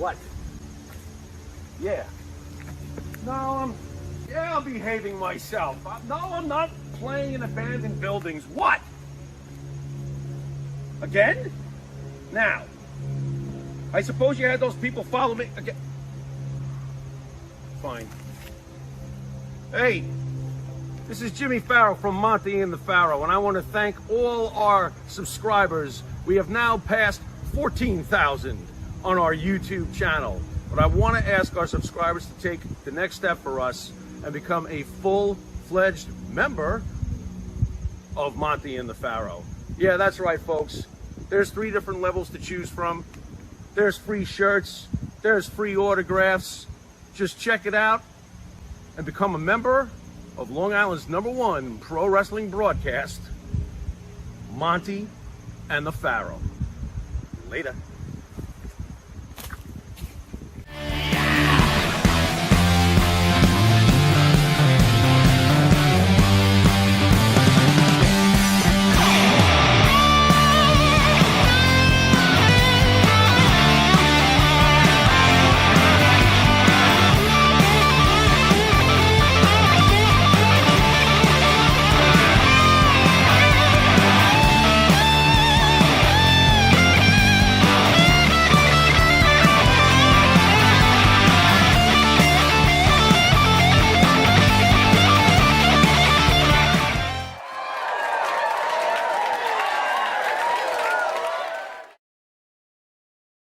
What? Yeah. No, I'm behaving myself. No, I'm not playing in abandoned buildings. What? Again? Now, I suppose you had those people follow me again. Fine. Hey, this is Jimmy Farrow from Monty and the Pharaoh, and I want to thank all our subscribers. We have now passed 14,000 on our YouTube channel. But I want to ask our subscribers to take the next step for us and become a full-fledged member of Monty and the Pharaoh. Yeah, that's right, folks. There's 3 different levels to choose from. There's free shirts, there's free autographs. Just check it out and become a member of Long Island's #1 pro wrestling broadcast, Monty and the Pharaoh. Later.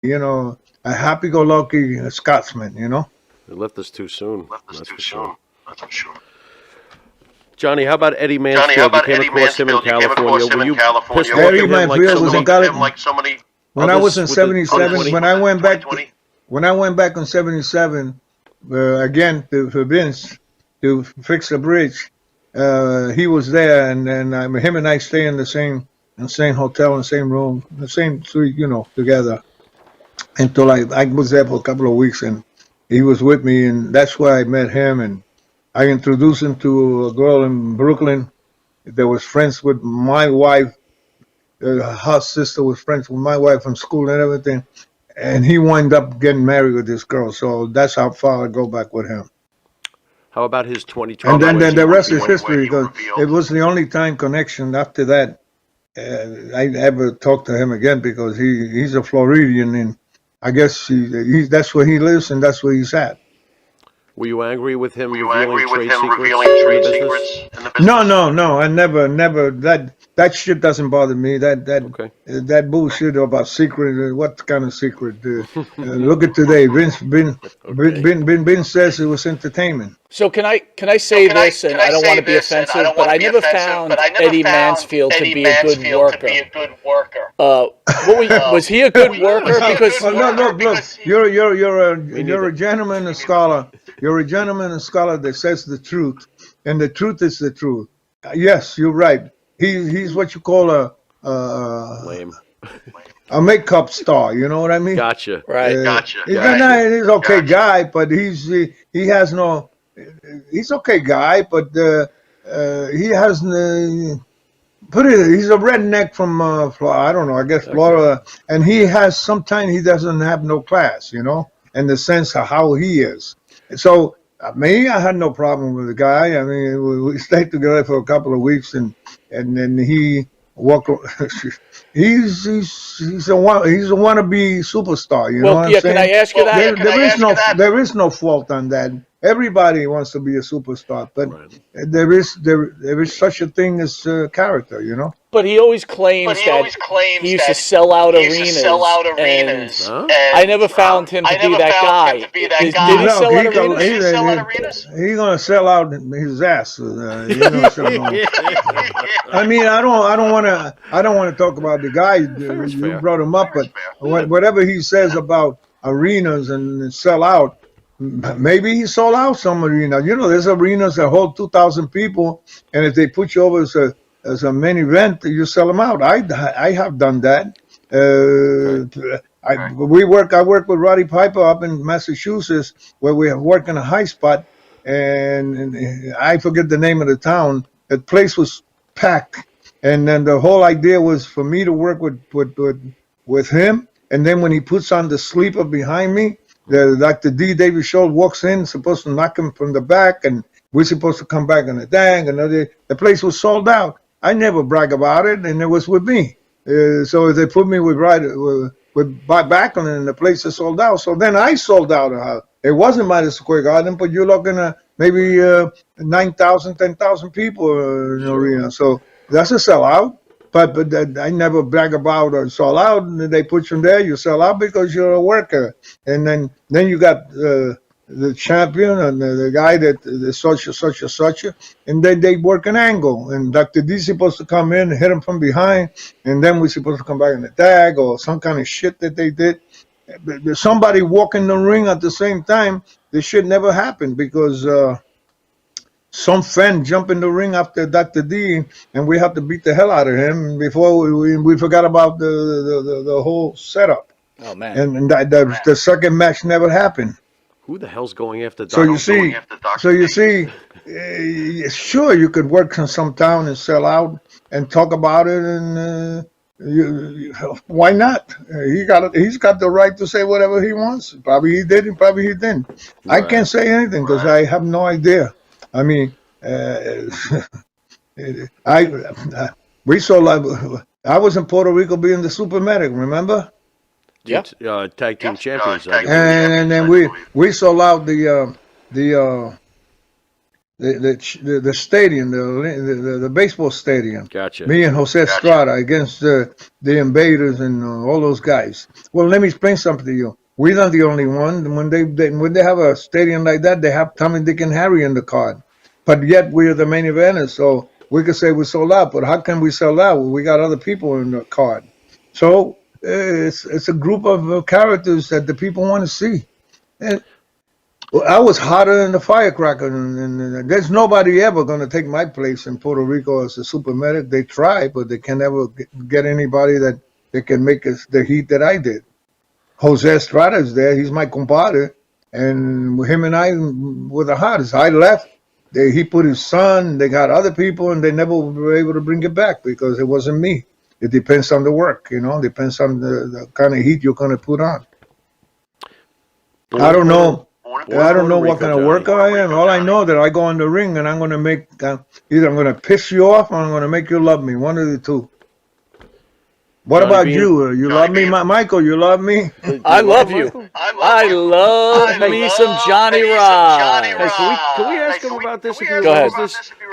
You know, a happy-go-lucky Scotsman, you know? They left us too soon. That's for sure. Johnny, how about Eddie Mansfield? You came across him in California. Were you pissed off Eddie at him Mansfield was in California. like so many When I was in others with the 77, when I went back, 2020. when I went back in 77, again for Vince to fix the bridge, he was there, and then him and I stay in the same hotel, in the same room, the same suite, you know, together. Until I was there for a couple of weeks, and he was with me, and that's where I met him, and I introduced him to a girl in Brooklyn that was friends with my wife. Her sister was friends with my wife from school and everything, and he wound up getting married with this girl. So that's how far I go back with him. How about his 2020? And then the rest is When history, you because revealed- it was the only time connection. After that, I ever talked to him again, because he's a Floridian, and I guess that's where he lives and that's where he's at. Were you angry with him Were you revealing angry with trade him secrets revealing in the trade business? secrets in the business? No, I never. That shit doesn't bother me. Okay. That bullshit about secret. What kind of secret? Look at today. Vince says it was entertainment. So can I say this, and I don't want to be offensive, but I never found Eddie Mansfield to be a good worker. Was he a good worker? Because Look. You're a gentleman and a scholar. You're a gentleman and scholar that says the truth, and the truth is the truth. Yes, you're right. He's what you call Lame. a makeup star. You know what I mean? Gotcha. right. Gotcha. He's Gotcha. he's okay guy, but he's okay guy, but he has he's a redneck from I don't know, I guess Florida, and sometimes he doesn't have no class, you know, in the sense of how he is. So me, I had no problem with the guy. I mean, we stayed together for a couple of weeks, and then he walked. He's a wannabe superstar. You know what I'm saying? Can I ask you that? There is no fault on that. Everybody wants to be a superstar, but Right. there is such a thing as character, you know. But he always claims that he used to sell out arenas. And I never found him to be that guy. Did he sell out arenas? He's gonna sell out his ass. You know, so, I mean, I don't want to talk about the guy. You fair. brought him up, but whatever he says about arenas and sell out, maybe he sold out some arena. You know, there's arenas that hold 2,000 people, and if they put you over as a main event, you sell them out. I have done that. I work with Roddy Piper up in Massachusetts, where we work in a high spot, and I forget the name of the town. The place was packed, and then the whole idea was for me to work with him, And then when he puts on the sleeper behind me, like the D. David Schultz walks in, supposed to knock him from the back, and we're supposed to come back on the dang. Another, the place was sold out. I never brag about it, and it was with me. So if they put me with Backlund, and the place is sold out. So then I sold out. It wasn't Madison Square Garden, but you're looking at maybe 9,000, 10,000 people in the arena. So that's a sellout. But I never brag about or sell out. They put you there, you sell out because you're a worker. And then you got the champion and the guy that is such. And then they work an angle. And Dr. D's supposed to come in and hit him from behind. And then we're supposed to come back in the tag or some kind of shit that they did. Somebody walk in the ring at the same time. This shit never happened because some fan jump in the ring after Dr. D, and we have to beat the hell out of him before we forgot about the whole setup. Oh man! And the second match never happened. Who the hell's going after Dr. So you see, sure you could work in some town and sell out and talk about it, and why not? He's got the right to say whatever he wants. Probably he did, and probably he didn't. Right. I can't say anything because I have no idea. I mean, we saw I was in Puerto Rico being the super medic, remember? Yeah. Tag team champions. And then we sold out the stadium, the baseball stadium. Gotcha. Me and Jose Estrada against the Invaders and all those guys. Well, let me explain something to you. We're not the only one. When they have a stadium like that, they have Tommy, Dick, and Harry in the card. But yet we're the main eventers, so we could say we sold out. But how can we sell out? Well, we got other people in the card. So it's a group of characters that the people want to see. And I was hotter than the firecracker, and there's nobody ever going to take my place in Puerto Rico as a super medic. They try, but they can never get anybody that they can make the heat that I did. Jose Estrada is there. He's my compadre. And him and I were the hottest. I left. He put his son. They got other people, and they never were able to bring it back because it wasn't me. It depends on the work, depends on the kind of heat you're going to put on. I don't know. I don't know what kind of worker I am. All I know that I go in the ring and I'm going to make, either I'm going to piss you off or I'm going to make you love me. One of the two. What about you? You love me, Michael? You love me? I love you. I love me some Johnny Rodz. Can we ask him about this? Go ahead.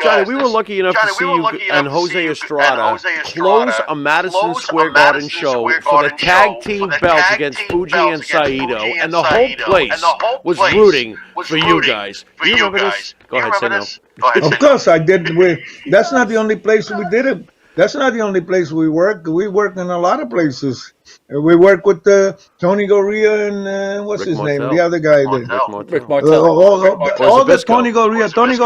Johnny, we were lucky enough to see you and Jose Estrada close a Madison Square Garden show for the tag team belts against Fuji and Saito, and the whole place was rooting for you guys. Do you remember this? Go ahead, say no. Of course I did. That's not the only place we did it. That's not the only place we work. We work in a lot of places. We work with Tony Gurria and what's his name? The other guy. Rick Martel. All the Tony Gurria. Tony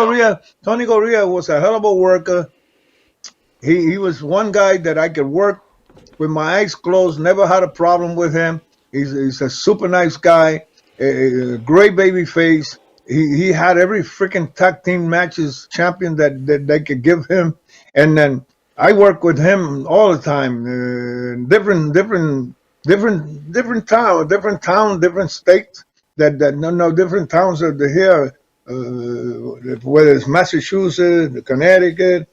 Gurria was a hell of a worker. He was one guy that I could work with my eyes closed. Never had a problem with him. He's a super nice guy. A great baby face. He had every freaking tag team matches champion that they could give him. And then I work with him all the time, different town, different states. Different towns are here, whether it's Massachusetts, Connecticut,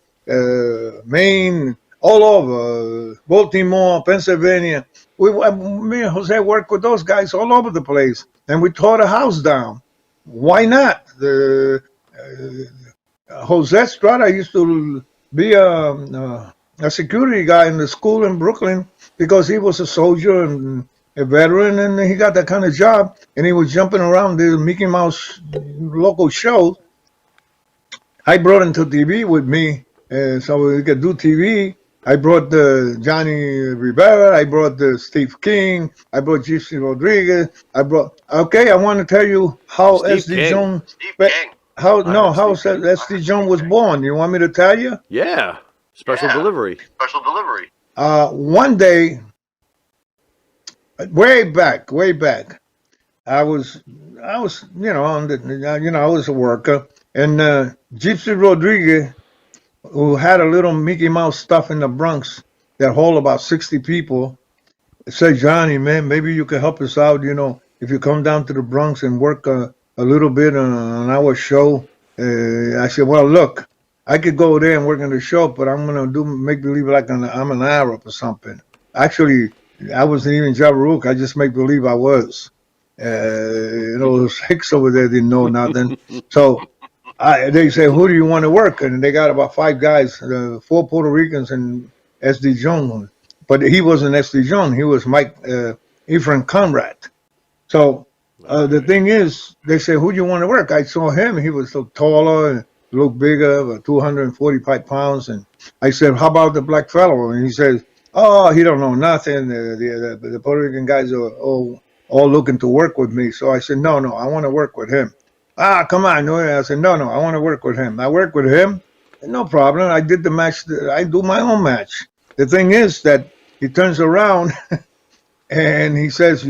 Maine, all over, Baltimore, Pennsylvania. Me and Jose work with those guys all over the place, and we tore the house down. Why not? Jose Estrada used to be a security guy in the school in Brooklyn because he was a soldier and a veteran, and he got that kind of job, and he was jumping around the Mickey Mouse local shows. I brought him to TV with me, so we could do TV. I brought Johnny Rivera, I brought Steve King, I brought Gypsy Rodriguez, I want to tell you how SD Jones... How SD Jones was born? You want me to tell you? Yeah. Special delivery. One day, way back, I was, I was a worker, and Gypsy Rodriguez, who had a little Mickey Mouse stuff in the Bronx that hold about 60 people, said, Johnny, man, maybe you can help us out. If you come down to the Bronx and work a little bit on our show. I said, well, look, I could go there and work on the show, but I'm gonna do make believe like I'm an Arab or something. Actually, I wasn't even Jabaruk. I just make believe I was. Those hicks over there didn't know nothing. So they say, who do you want to work? And they got about 5 guys, 4 Puerto Ricans and SD Jones. But he wasn't SD Jones. He was Mike Ephraim Conrad. So the thing is, they say, who do you want to work? I saw him. He was so taller and looked bigger, about 245 pounds. And I said, how about the black fellow? And he says, oh, he don't know nothing. The Puerto Rican guys are all looking to work with me. So I said, no, I want to work with him. Come on. No. I said, no, I want to work with him. I work with him. No problem. I did the match. I do my own match. The thing is that he turns around and he says,